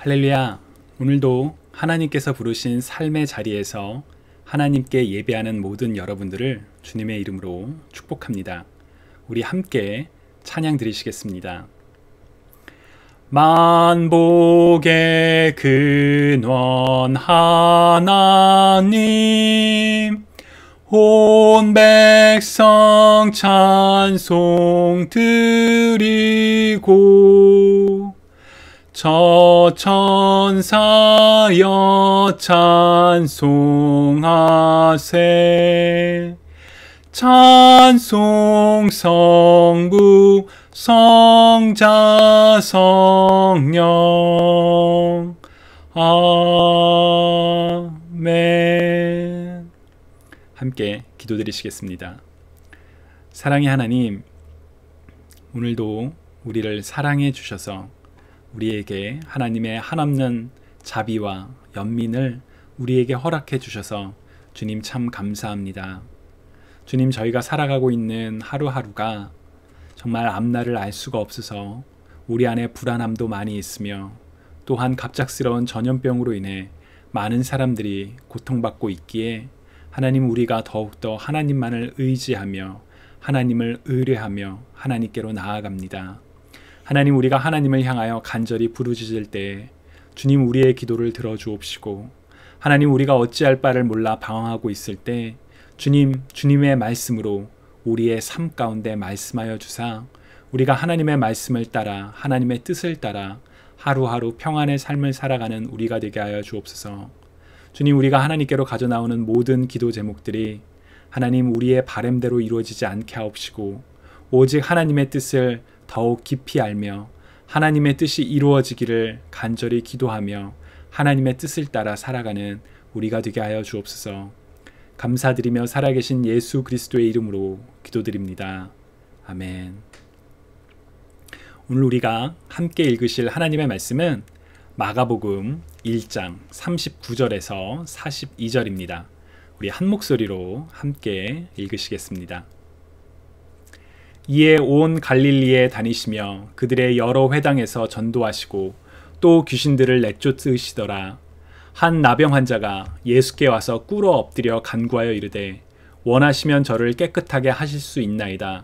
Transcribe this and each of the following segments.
할렐루야! 오늘도 하나님께서 부르신 삶의 자리에서 하나님께 예배하는 모든 여러분들을 주님의 이름으로 축복합니다. 우리 함께 찬양 드리시겠습니다. 만복의 근원 하나님, 온 백성 찬송 드리고 저 천사여 찬송하세. 찬송 성부 성자 성령 아멘. 함께 기도드리시겠습니다. 사랑의 하나님, 오늘도 우리를 사랑해 주셔서 우리에게 하나님의 한없는 자비와 연민을 우리에게 허락해 주셔서 주님 참 감사합니다. 주님, 저희가 살아가고 있는 하루하루가 정말 앞날을 알 수가 없어서 우리 안에 불안함도 많이 있으며, 또한 갑작스러운 전염병으로 인해 많은 사람들이 고통받고 있기에 하나님, 우리가 더욱더 하나님만을 의지하며 하나님을 의뢰하며 하나님께로 나아갑니다. 하나님, 우리가 하나님을 향하여 간절히 부르짖을 때 주님, 우리의 기도를 들어주옵시고, 하나님, 우리가 어찌할 바를 몰라 방황하고 있을 때 주님의 말씀으로 우리의 삶 가운데 말씀하여 주사 우리가 하나님의 말씀을 따라 하나님의 뜻을 따라 하루하루 평안의 삶을 살아가는 우리가 되게 하여 주옵소서. 주님, 우리가 하나님께로 가져나오는 모든 기도 제목들이 하나님 우리의 바램대로 이루어지지 않게 하옵시고, 오직 하나님의 뜻을 더욱 깊이 알며 하나님의 뜻이 이루어지기를 간절히 기도하며 하나님의 뜻을 따라 살아가는 우리가 되게 하여 주옵소서. 감사드리며 살아계신 예수 그리스도의 이름으로 기도드립니다. 아멘. 오늘 우리가 함께 읽으실 하나님의 말씀은 마가복음 1장 39절에서 42절입니다. 우리 한 목소리로 함께 읽으시겠습니다. 이에 온 갈릴리에 다니시며 그들의 여러 회당에서 전도하시고 또 귀신들을 내쫓으시더라. 한 나병 환자가 예수께 와서 꿇어 엎드려 간구하여 이르되, 원하시면 저를 깨끗하게 하실 수 있나이다.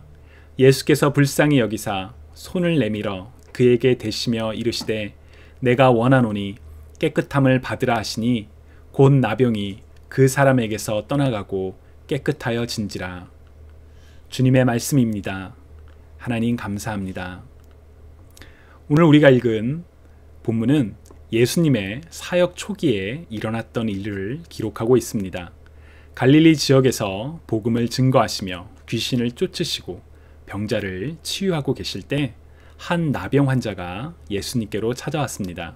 예수께서 불쌍히 여기사 손을 내밀어 그에게 대시며 이르시되, 내가 원하노니 깨끗함을 받으라 하시니 곧 나병이 그 사람에게서 떠나가고 깨끗하여 진지라. 주님의 말씀입니다. 하나님 감사합니다. 오늘 우리가 읽은 본문은 예수님의 사역 초기에 일어났던 일을 기록하고 있습니다. 갈릴리 지역에서 복음을 증거하시며 귀신을 쫓으시고 병자를 치유하고 계실 때 한 나병 환자가 예수님께로 찾아왔습니다.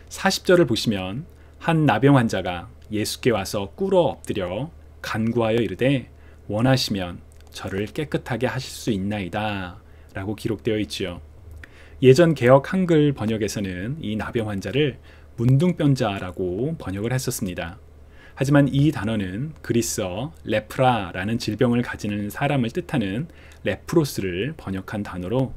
40절을 보시면 한 나병 환자가 예수께 와서 꿇어 엎드려 간구하여 이르되, 원하시면 저를 깨끗하게 하실 수 있나이다 라고 기록되어 있지요. 예전 개역 한글 번역에서는 이 나병 환자를 문둥병자라고 번역을 했었습니다. 하지만 이 단어는 그리스어 레프라라는 질병을 가지는 사람을 뜻하는 레프로스를 번역한 단어로,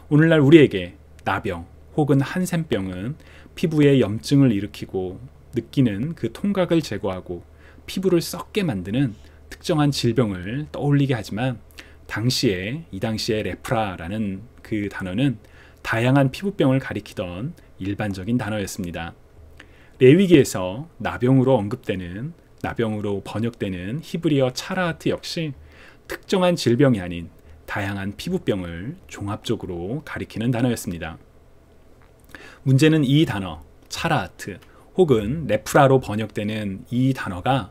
오늘날 우리에게 나병 혹은 한센병은 피부에 염증을 일으키고 느끼는 그 통각을 제거하고 피부를 썩게 만드는 특정한 질병을 떠올리게 하지만, 이 당시에 레프라라는 그 단어는 다양한 피부병을 가리키던 일반적인 단어였습니다. 레위기에서 나병으로 번역되는 히브리어 차라하트 역시 특정한 질병이 아닌 다양한 피부병을 종합적으로 가리키는 단어였습니다. 문제는 이 단어 차라하트 혹은 레프라로 번역되는 이 단어가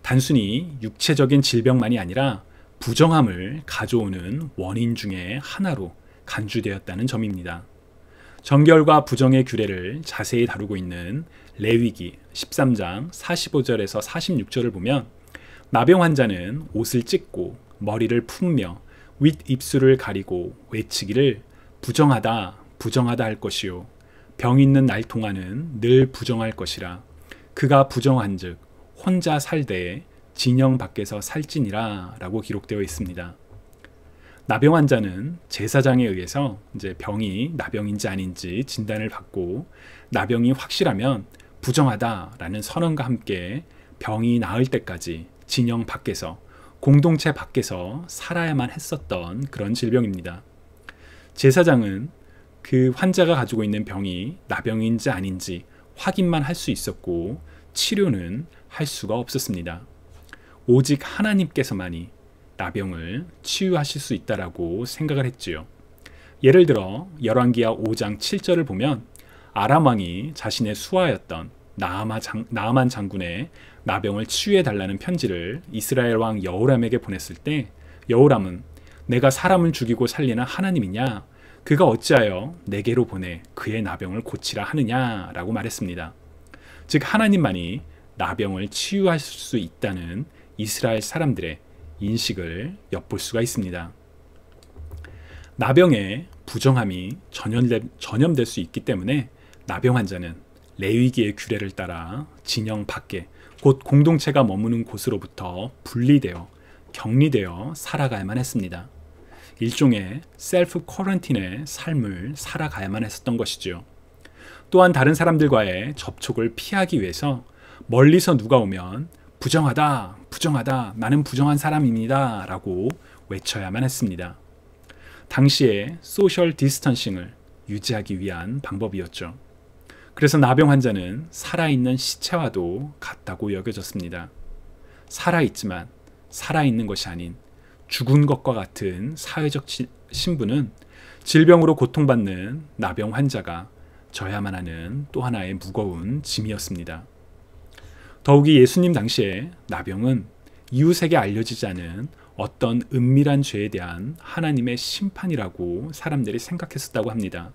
단순히 육체적인 질병만이 아니라 부정함을 가져오는 원인 중에 하나로 간주되었다는 점입니다. 정결과 부정의 규례를 자세히 다루고 있는 레위기 13장 45절에서 46절을 보면, 나병 환자는 옷을 찢고 머리를 품며 윗입술을 가리고 외치기를 부정하다 부정하다 할 것이요, 병 있는 날 동안은 늘 부정할 것이라. 그가 부정한즉 혼자 살되 진영 밖에서 살지니라 라고 기록되어 있습니다. 나병 환자는 제사장에 의해서 이제 병이 나병인지 아닌지 진단을 받고 나병이 확실하면 부정하다라는 선언과 함께 병이 나을 때까지 진영 밖에서, 공동체 밖에서 살아야만 했었던 그런 질병입니다. 제사장은 그 환자가 가지고 있는 병이 나병인지 아닌지 확인만 할 수 있었고 치료는 할 수가 없었습니다. 오직 하나님께서만이 나병을 치유하실 수 있다라고 생각을 했지요. 예를 들어 열왕기하 5장 7절을 보면 아람 왕이 자신의 수하였던 나아만 장군의 나병을 치유해 달라는 편지를 이스라엘 왕 여호람에게 보냈을 때 여호람은 내가 사람을 죽이고 살리는 하나님이냐? 그가 어찌하여 내게로 보내 그의 나병을 고치라 하느냐라고 말했습니다. 즉 하나님만이 나병을 치유할 수 있다는 이스라엘 사람들의 인식을 엿볼 수가 있습니다. 나병에 부정함이 전염될 수 있기 때문에 나병 환자는 레위기의 규례를 따라 진영 밖에, 곧 공동체가 머무는 곳으로부터 분리되어 격리되어 살아가야만 했습니다. 일종의 셀프 쿼런틴의 삶을 살아가야만 했었던 것이죠. 또한 다른 사람들과의 접촉을 피하기 위해서 멀리서 누가 오면 부정하다, 부정하다, 나는 부정한 사람입니다 라고 외쳐야만 했습니다. 당시에 소셜 디스턴싱을 유지하기 위한 방법이었죠. 그래서 나병 환자는 살아있는 시체와도 같다고 여겨졌습니다. 살아있지만 살아있는 것이 아닌 죽은 것과 같은 사회적 신분은 질병으로 고통받는 나병 환자가 져야만 하는 또 하나의 무거운 짐이었습니다. 더욱이 예수님 당시에 나병은 이웃에게 알려지지 않은 어떤 은밀한 죄에 대한 하나님의 심판이라고 사람들이 생각했었다고 합니다.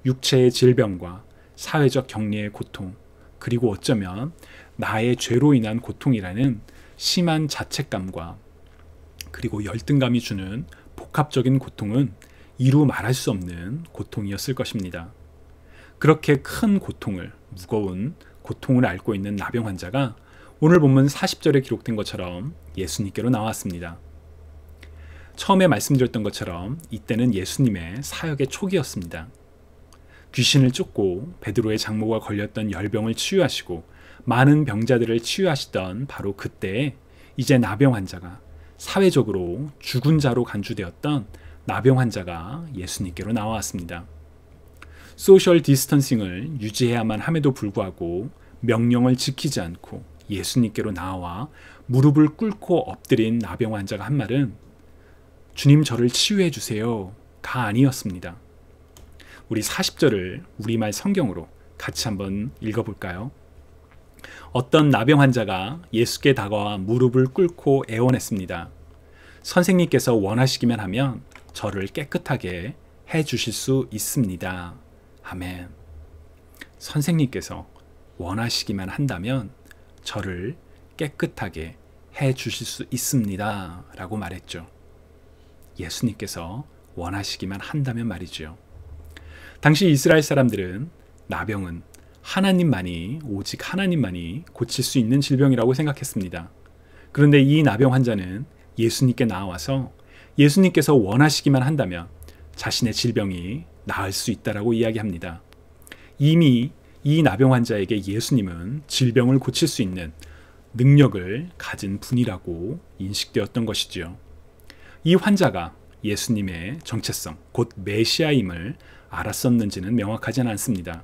육체의 질병과 사회적 격리의 고통, 그리고 어쩌면 나의 죄로 인한 고통이라는 심한 자책감과 그리고 열등감이 주는 복합적인 고통은 이루 말할 수 없는 고통이었을 것입니다. 그렇게 큰 고통을, 무거운 고통을 앓고 있는 나병 환자가 오늘 본문 40절에 기록된 것처럼 예수님께로 나왔습니다. 처음에 말씀드렸던 것처럼 이때는 예수님의 사역의 초기였습니다. 귀신을 쫓고 베드로의 장모가 걸렸던 열병을 치유하시고 많은 병자들을 치유하시던 바로 그때에 이제 나병 환자가, 사회적으로 죽은 자로 간주되었던 나병 환자가 예수님께로 나왔습니다. 소셜 디스턴싱을 유지해야만 함에도 불구하고 명령을 지키지 않고 예수님께로 나와 무릎을 꿇고 엎드린 나병 환자가 한 말은 주님 저를 치유해 주세요가 아니었습니다. 우리 40절을 우리말 성경으로 같이 한번 읽어볼까요? 어떤 나병 환자가 예수께 다가와 무릎을 꿇고 애원했습니다. 선생님께서 원하시기만 하면 저를 깨끗하게 해 주실 수 있습니다. 아멘. 선생님께서 원하시기만 한다면 저를 깨끗하게 해 주실 수 있습니다. 라고 말했죠. 예수님께서 원하시기만 한다면 말이죠. 당시 이스라엘 사람들은 나병은 하나님만이, 오직 하나님만이 고칠 수 있는 질병이라고 생각했습니다. 그런데 이 나병 환자는 예수님께 나와서 예수님께서 원하시기만 한다면 자신의 질병이 나을 수 있다라고 이야기합니다. 이미 이 나병 환자에게 예수님은 질병을 고칠 수 있는 능력을 가진 분이라고 인식되었던 것이지요. 이 환자가 예수님의 정체성, 곧 메시아임을 알았었는지는 명확하진 않습니다.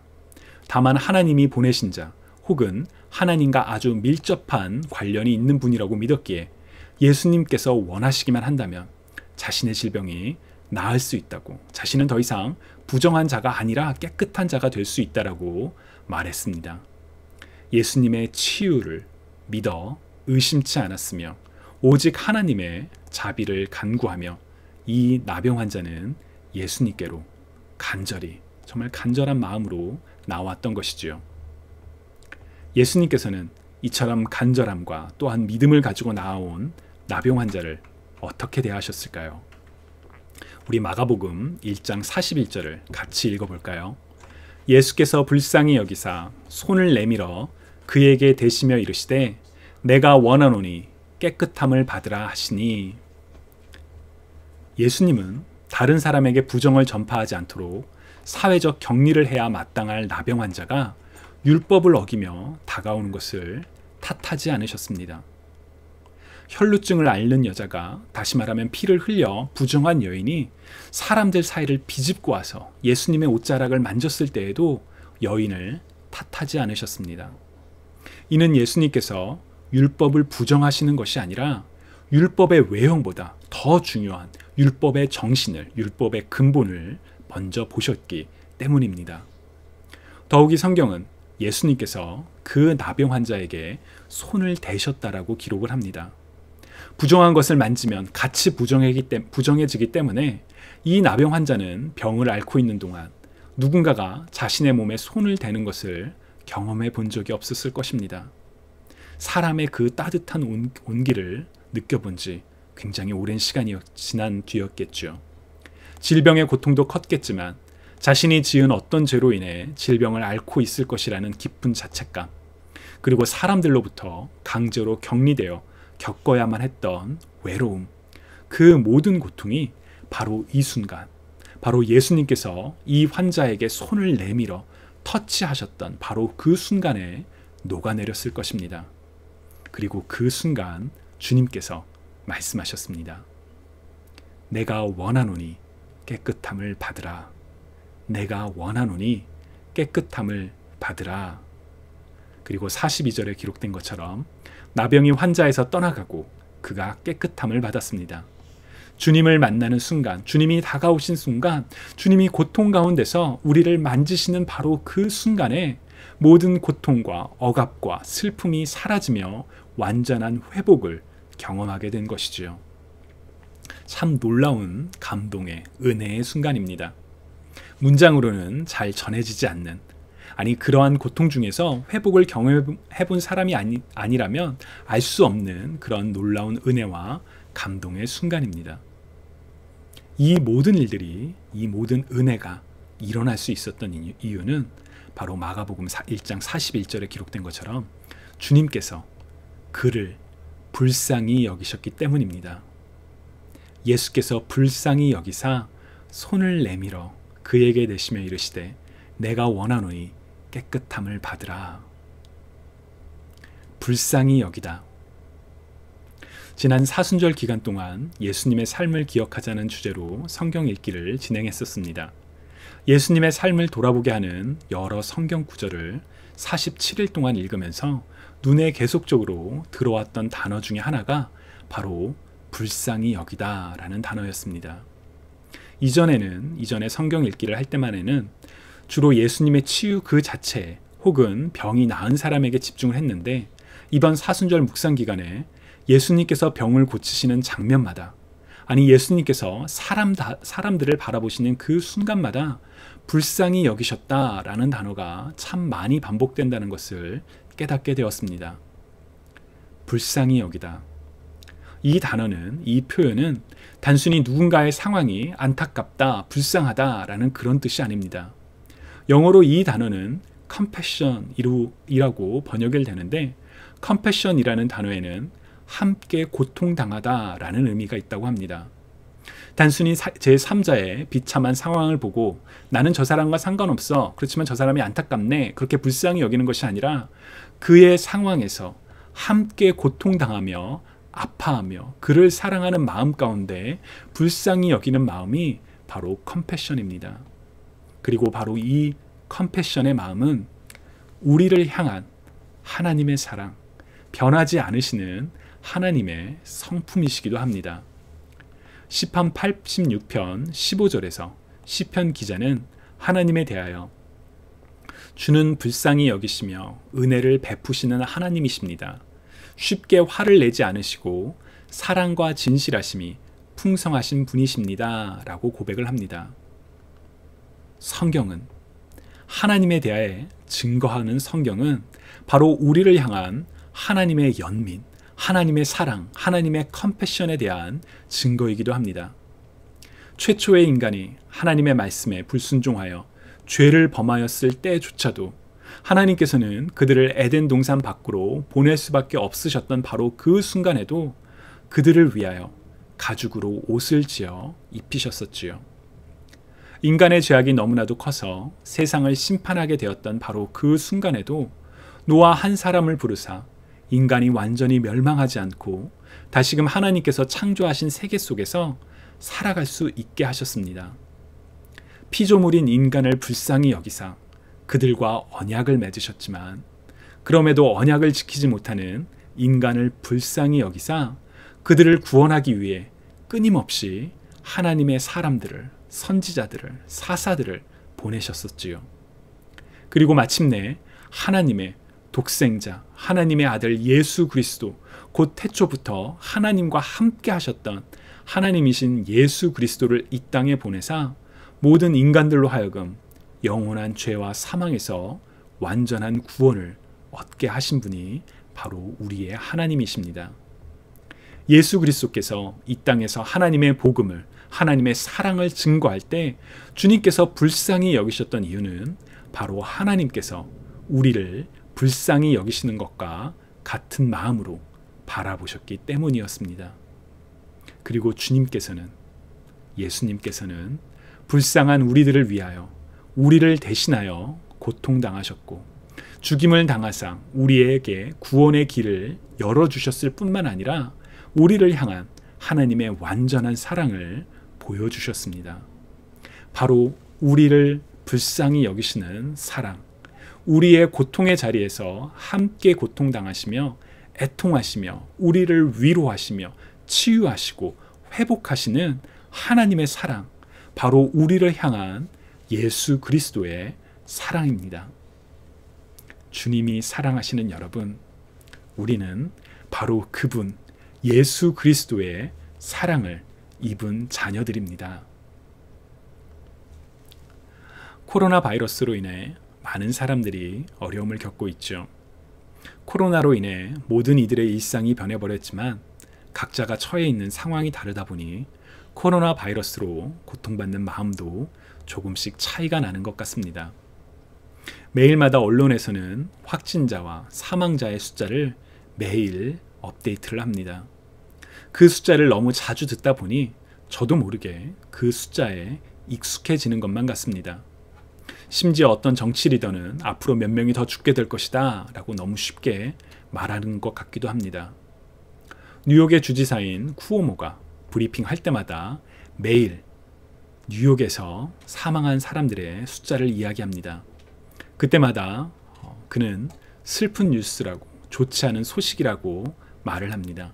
다만 하나님이 보내신 자, 혹은 하나님과 아주 밀접한 관련이 있는 분이라고 믿었기에 예수님께서 원하시기만 한다면 자신의 질병이 나을 수 있다고, 자신은 더 이상 부정한 자가 아니라 깨끗한 자가 될 수 있다라고 말했습니다. 예수님의 치유를 믿어 의심치 않았으며 오직 하나님의 자비를 간구하며 이 나병 환자는 예수님께로 간절히, 정말 간절한 마음으로 나왔던 것이지요. 예수님께서는 이처럼 간절함과 또한 믿음을 가지고 나아온 나병 환자를 어떻게 대하셨을까요? 우리 마가복음 1장 41절을 같이 읽어볼까요? 예수께서 불쌍히 여기사 손을 내밀어 그에게 대시며 이르시되 내가 원하노니 깨끗함을 받으라 하시니. 예수님은 다른 사람에게 부정을 전파하지 않도록 사회적 격리를 해야 마땅할 나병 환자가 율법을 어기며 다가오는 것을 탓하지 않으셨습니다. 혈루증을 앓는 여자가, 다시 말하면 피를 흘려 부정한 여인이 사람들 사이를 비집고 와서 예수님의 옷자락을 만졌을 때에도 여인을 탓하지 않으셨습니다. 이는 예수님께서 율법을 부정하시는 것이 아니라 율법의 외형보다 더 중요한 율법의 정신을, 율법의 근본을 먼저 보셨기 때문입니다. 더욱이 성경은 예수님께서 그 나병 환자에게 손을 대셨다라고 기록을 합니다. 부정한 것을 만지면 같이 부정해지기 때문에 이 나병 환자는 병을 앓고 있는 동안 누군가가 자신의 몸에 손을 대는 것을 경험해 본 적이 없었을 것입니다. 사람의 그 따뜻한 온기를 느껴본 지 굉장히 오랜 시간이 지난 뒤였겠죠. 질병의 고통도 컸겠지만 자신이 지은 어떤 죄로 인해 질병을 앓고 있을 것이라는 깊은 자책감, 그리고 사람들로부터 강제로 격리되어 겪어야만 했던 외로움, 그 모든 고통이 바로 이 순간, 바로 예수님께서 이 환자에게 손을 내밀어 터치하셨던 바로 그 순간에 녹아내렸을 것입니다. 그리고 그 순간 주님께서 말씀하셨습니다. 내가 원하노니 깨끗함을 받으라. 내가 원하노니 깨끗함을 받으라. 그리고 42절에 기록된 것처럼 나병이 환자에서 떠나가고 그가 깨끗함을 받았습니다. 주님을 만나는 순간, 주님이 다가오신 순간, 주님이 고통 가운데서 우리를 만지시는 바로 그 순간에 모든 고통과 억압과 슬픔이 사라지며 완전한 회복을 경험하게 된 것이지요. 참 놀라운 감동의, 은혜의 순간입니다. 문장으로는 잘 전해지지 않는, 아니 그러한 고통 중에서 회복을 경험해본 사람이 아니라면 알 수 없는 그런 놀라운 은혜와 감동의 순간입니다. 이 모든 일들이, 이 모든 은혜가 일어날 수 있었던 이유는 바로 마가복음 1장 41절에 기록된 것처럼 주님께서 그를 불쌍히 여기셨기 때문입니다. 예수께서 불쌍히 여기사 손을 내밀어 그에게 대시며 이르시되 내가 원하노니 깨끗함을 받으라. 불쌍히 여기다. 지난 사순절 기간 동안 예수님의 삶을 기억하자는 주제로 성경 읽기를 진행했었습니다. 예수님의 삶을 돌아보게 하는 여러 성경 구절을 47일 동안 읽으면서 눈에 계속적으로 들어왔던 단어 중에 하나가 바로 불쌍히 여기다 라는 단어였습니다. 이전에 성경 읽기를 할 때만에는 주로 예수님의 치유 그 자체에 혹은 병이 나은 사람에게 집중을 했는데, 이번 사순절 묵상 기간에 예수님께서 병을 고치시는 장면마다, 아니 예수님께서 사람들을 바라보시는 그 순간마다 불쌍히 여기셨다라는 단어가 참 많이 반복된다는 것을 깨닫게 되었습니다. 불쌍히 여기다. 이 단어는, 이 표현은 단순히 누군가의 상황이 안타깝다, 불쌍하다라는 그런 뜻이 아닙니다. 영어로 이 단어는 compassion이라고 번역이 되는데, compassion이라는 단어에는 함께 고통당하다라는 의미가 있다고 합니다. 단순히 제3자의 비참한 상황을 보고 나는 저 사람과 상관없어, 그렇지만 저 사람이 안타깝네, 그렇게 불쌍히 여기는 것이 아니라 그의 상황에서 함께 고통당하며 아파하며 그를 사랑하는 마음 가운데 불쌍히 여기는 마음이 바로 컴패션입니다. 그리고 바로 이 컴패션의 마음은 우리를 향한 하나님의 사랑, 변하지 않으시는 하나님의 성품이시기도 합니다. 시편 86편 15절에서 시편 기자는 하나님에 대하여 주는 불쌍히 여기시며 은혜를 베푸시는 하나님이십니다. 쉽게 화를 내지 않으시고 사랑과 진실하심이 풍성하신 분이십니다. 라고 고백을 합니다. 성경은, 하나님에 대해 증거하는 성경은 바로 우리를 향한 하나님의 연민, 하나님의 사랑, 하나님의 컴패션에 대한 증거이기도 합니다. 최초의 인간이 하나님의 말씀에 불순종하여 죄를 범하였을 때조차도 하나님께서는 그들을 에덴 동산 밖으로 보낼 수밖에 없으셨던 바로 그 순간에도 그들을 위하여 가죽으로 옷을 지어 입히셨었지요. 인간의 죄악이 너무나도 커서 세상을 심판하게 되었던 바로 그 순간에도 노아 한 사람을 부르사 인간이 완전히 멸망하지 않고 다시금 하나님께서 창조하신 세계 속에서 살아갈 수 있게 하셨습니다. 피조물인 인간을 불쌍히 여기사 그들과 언약을 맺으셨지만 그럼에도 언약을 지키지 못하는 인간을 불쌍히 여기사 그들을 구원하기 위해 끊임없이 하나님의 사람들을, 선지자들을, 사사들을 보내셨었지요. 그리고 마침내 하나님의 독생자, 하나님의 아들 예수 그리스도, 곧 태초부터 하나님과 함께 하셨던 하나님이신 예수 그리스도를 이 땅에 보내사 모든 인간들로 하여금 영원한 죄와 사망에서 완전한 구원을 얻게 하신 분이 바로 우리의 하나님이십니다. 예수 그리스도께서 이 땅에서 하나님의 복음을, 하나님의 사랑을 증거할 때 주님께서 불쌍히 여기셨던 이유는 바로 하나님께서 우리를 불쌍히 여기시는 것과 같은 마음으로 바라보셨기 때문이었습니다. 그리고 예수님께서는 불쌍한 우리들을 위하여 우리를 대신하여 고통당하셨고 죽임을 당하사 우리에게 구원의 길을 열어주셨을 뿐만 아니라 우리를 향한 하나님의 완전한 사랑을 보여주셨습니다. 바로 우리를 불쌍히 여기시는 사랑, 우리의 고통의 자리에서 함께 고통당하시며 애통하시며 우리를 위로하시며 치유하시고 회복하시는 하나님의 사랑, 바로 우리를 향한 예수 그리스도의 사랑입니다. 주님이 사랑하시는 여러분, 우리는 바로 그분 예수 그리스도의 사랑을 입은 자녀들입니다. 코로나 바이러스로 인해 많은 사람들이 어려움을 겪고 있죠. 코로나로 인해 모든 이들의 일상이 변해버렸지만 각자가 처해 있는 상황이 다르다 보니 코로나 바이러스로 고통받는 마음도 조금씩 차이가 나는 것 같습니다. 매일마다 언론에서는 확진자와 사망자의 숫자를 매일 업데이트를 합니다. 그 숫자를 너무 자주 듣다 보니 저도 모르게 그 숫자에 익숙해지는 것만 같습니다. 심지어 어떤 정치 리더는 앞으로 몇 명이 더 죽게 될 것이다 라고 너무 쉽게 말하는 것 같기도 합니다. 뉴욕의 주지사인 쿠오모가 브리핑 할 때마다 매일 뉴욕에서 사망한 사람들의 숫자를 이야기합니다. 그때마다 그는 슬픈 뉴스라고, 좋지 않은 소식이라고 말을 합니다.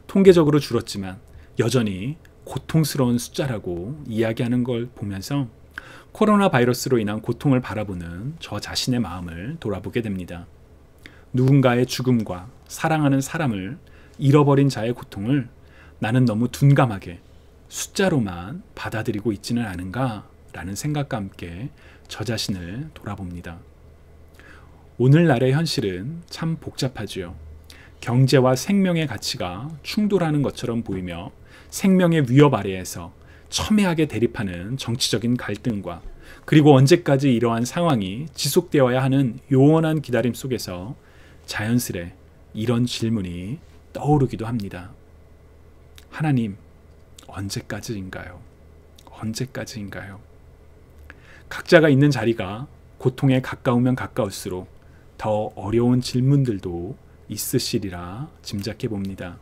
통계적으로 줄었지만 여전히 고통스러운 숫자라고 이야기하는 걸 보면서 코로나 바이러스로 인한 고통을 바라보는 저 자신의 마음을 돌아보게 됩니다. 누군가의 죽음과 사랑하는 사람을 잃어버린 자의 고통을 나는 너무 둔감하게 숫자로만 받아들이고 있지는 않은가라는 생각과 함께 저 자신을 돌아봅니다. 오늘날의 현실은 참 복잡하지요. 경제와 생명의 가치가 충돌하는 것처럼 보이며 생명의 위협 아래에서 첨예하게 대립하는 정치적인 갈등과 그리고 언제까지 이러한 상황이 지속되어야 하는 요원한 기다림 속에서 자연스레 이런 질문이 떠오르기도 합니다. 하나님, 언제까지인가요? 언제까지인가요? 각자가 있는 자리가 고통에 가까우면 가까울수록 더 어려운 질문들도 있으시리라 짐작해 봅니다.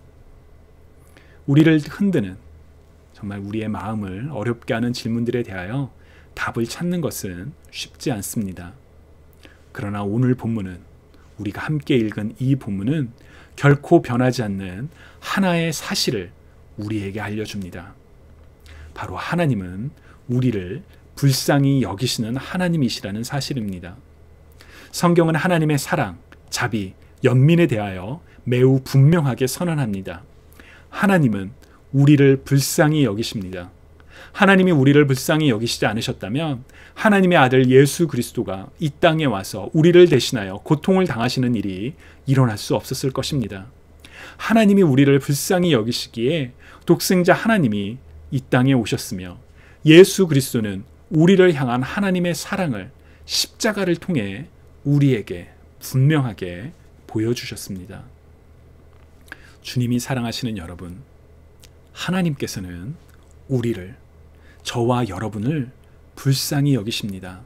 우리를 흔드는, 정말 우리의 마음을 어렵게 하는 질문들에 대하여 답을 찾는 것은 쉽지 않습니다. 그러나 오늘 본문은, 우리가 함께 읽은 이 본문은 결코 변하지 않는 하나의 사실을 우리에게 알려줍니다. 바로 하나님은 우리를 불쌍히 여기시는 하나님이시라는 사실입니다. 성경은 하나님의 사랑, 자비, 연민에 대하여 매우 분명하게 선언합니다. 하나님은 우리를 불쌍히 여기십니다. 하나님이 우리를 불쌍히 여기시지 않으셨다면 하나님의 아들 예수 그리스도가 이 땅에 와서 우리를 대신하여 고통을 당하시는 일이 일어날 수 없었을 것입니다. 하나님이 우리를 불쌍히 여기시기에 독생자 하나님이 이 땅에 오셨으며 예수 그리스도는 우리를 향한 하나님의 사랑을 십자가를 통해 우리에게 분명하게 보여주셨습니다. 주님이 사랑하시는 여러분, 하나님께서는 우리를, 저와 여러분을 불쌍히 여기십니다.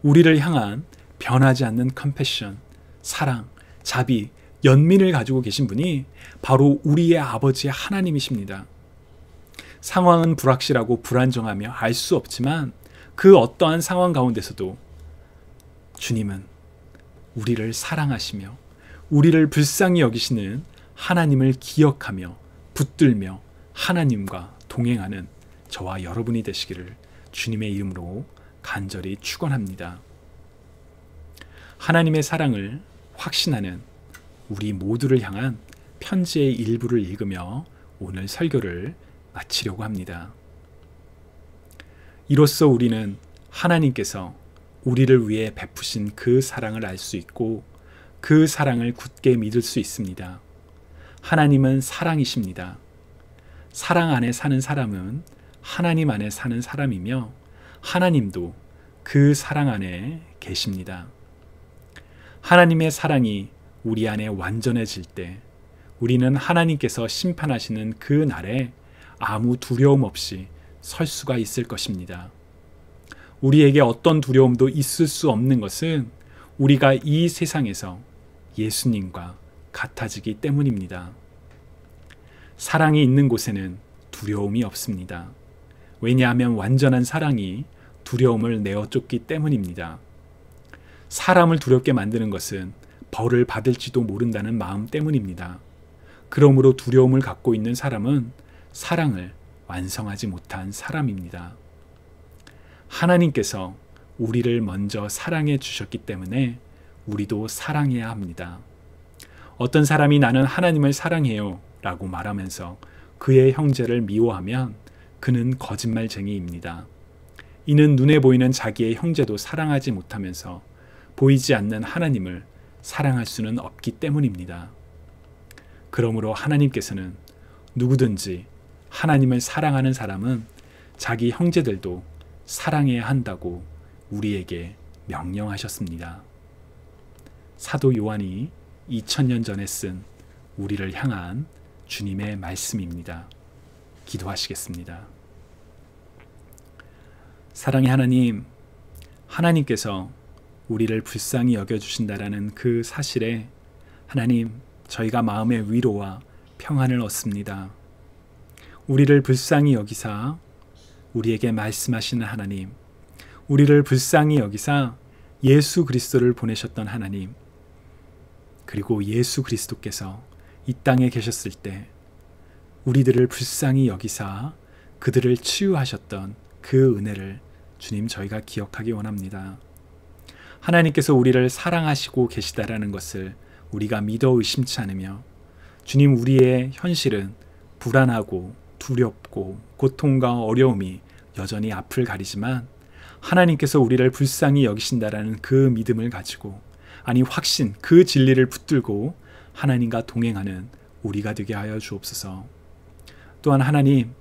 우리를 향한 변하지 않는 컴패션, 사랑, 자비, 연민을 가지고 계신 분이 바로 우리의 아버지 하나님이십니다. 상황은 불확실하고 불안정하며 알 수 없지만 그 어떠한 상황 가운데서도 주님은 우리를 사랑하시며 우리를 불쌍히 여기시는 하나님을 기억하며 붙들며 하나님과 동행하는 저와 여러분이 되시기를 주님의 이름으로 간절히 축원합니다. 하나님의 사랑을 확신하는 우리 모두를 향한 편지의 일부를 읽으며 오늘 설교를 마치려고 합니다. 이로써 우리는 하나님께서 우리를 위해 베푸신 그 사랑을 알 수 있고 그 사랑을 굳게 믿을 수 있습니다. 하나님은 사랑이십니다. 사랑 안에 사는 사람은 하나님 안에 사는 사람이며 하나님도 그 사랑 안에 계십니다. 하나님의 사랑이 우리 안에 완전해질 때 우리는 하나님께서 심판하시는 그 날에 아무 두려움 없이 설 수가 있을 것입니다. 우리에게 어떤 두려움도 있을 수 없는 것은 우리가 이 세상에서 예수님과 같아지기 때문입니다. 사랑이 있는 곳에는 두려움이 없습니다. 왜냐하면 완전한 사랑이 두려움을 내어쫓기 때문입니다. 사람을 두렵게 만드는 것은 벌을 받을지도 모른다는 마음 때문입니다. 그러므로 두려움을 갖고 있는 사람은 사랑을 완성하지 못한 사람입니다. 하나님께서 우리를 먼저 사랑해 주셨기 때문에 우리도 사랑해야 합니다. 어떤 사람이 나는 하나님을 사랑해요 라고 말하면서 그의 형제를 미워하면 그는 거짓말쟁이입니다. 이는 눈에 보이는 자기의 형제도 사랑하지 못하면서 보이지 않는 하나님을 사랑할 수는 없기 때문입니다. 그러므로 하나님께서는 누구든지 하나님을 사랑하는 사람은 자기 형제들도 사랑해야 한다고 우리에게 명령하셨습니다. 사도 요한이 2000년 전에 쓴 우리를 향한 주님의 말씀입니다. 기도하시겠습니다. 사랑의 하나님, 하나님께서 우리를 불쌍히 여겨주신다라는 그 사실에 하나님, 저희가 마음의 위로와 평안을 얻습니다. 우리를 불쌍히 여기사 우리에게 말씀하시는 하나님, 우리를 불쌍히 여기사 예수 그리스도를 보내셨던 하나님, 그리고 예수 그리스도께서 이 땅에 계셨을 때 우리들을 불쌍히 여기사 그들을 치유하셨던 그 은혜를 주님 저희가 기억하기 원합니다. 하나님께서 우리를 사랑하시고 계시다라는 것을 우리가 믿어 의심치 않으며 주님, 우리의 현실은 불안하고 두렵고 고통과 어려움이 여전히 앞을 가리지만 하나님께서 우리를 불쌍히 여기신다라는 그 믿음을 가지고, 아니 확신, 그 진리를 붙들고 하나님과 동행하는 우리가 되게 하여 주옵소서. 또한 하나님,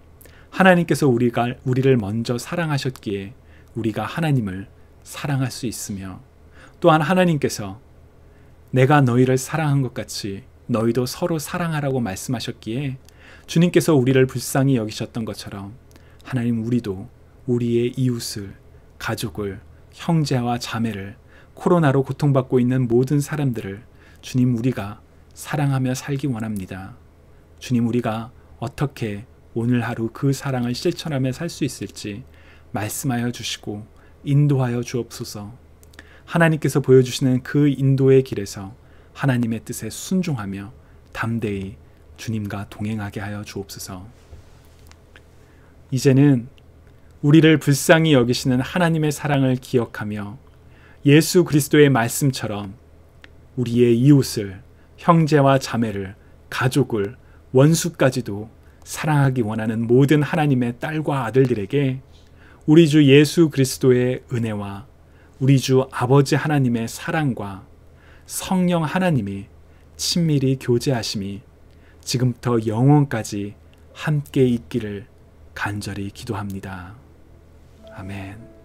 하나님께서 우리를 먼저 사랑하셨기에 우리가 하나님을 사랑할 수 있으며, 또한 하나님께서 내가 너희를 사랑한 것 같이 너희도 서로 사랑하라고 말씀하셨기에 주님께서 우리를 불쌍히 여기셨던 것처럼 하나님, 우리도 우리의 이웃을, 가족을, 형제와 자매를, 코로나로 고통받고 있는 모든 사람들을 주님, 우리가 사랑하며 살기 원합니다. 주님, 우리가 어떻게 오늘 하루 그 사랑을 실천하며 살 수 있을지 말씀하여 주시고 인도하여 주옵소서. 하나님께서 보여주시는 그 인도의 길에서 하나님의 뜻에 순종하며 담대히 주님과 동행하게 하여 주옵소서. 이제는 우리를 불쌍히 여기시는 하나님의 사랑을 기억하며 예수 그리스도의 말씀처럼 우리의 이웃을, 형제와 자매를, 가족을, 원수까지도 사랑하기 원하는 모든 하나님의 딸과 아들들에게 우리 주 예수 그리스도의 은혜와 우리 주 아버지 하나님의 사랑과 성령 하나님이 친밀히 교제하심이 지금부터 영원까지 함께 있기를 간절히 기도합니다. 아멘.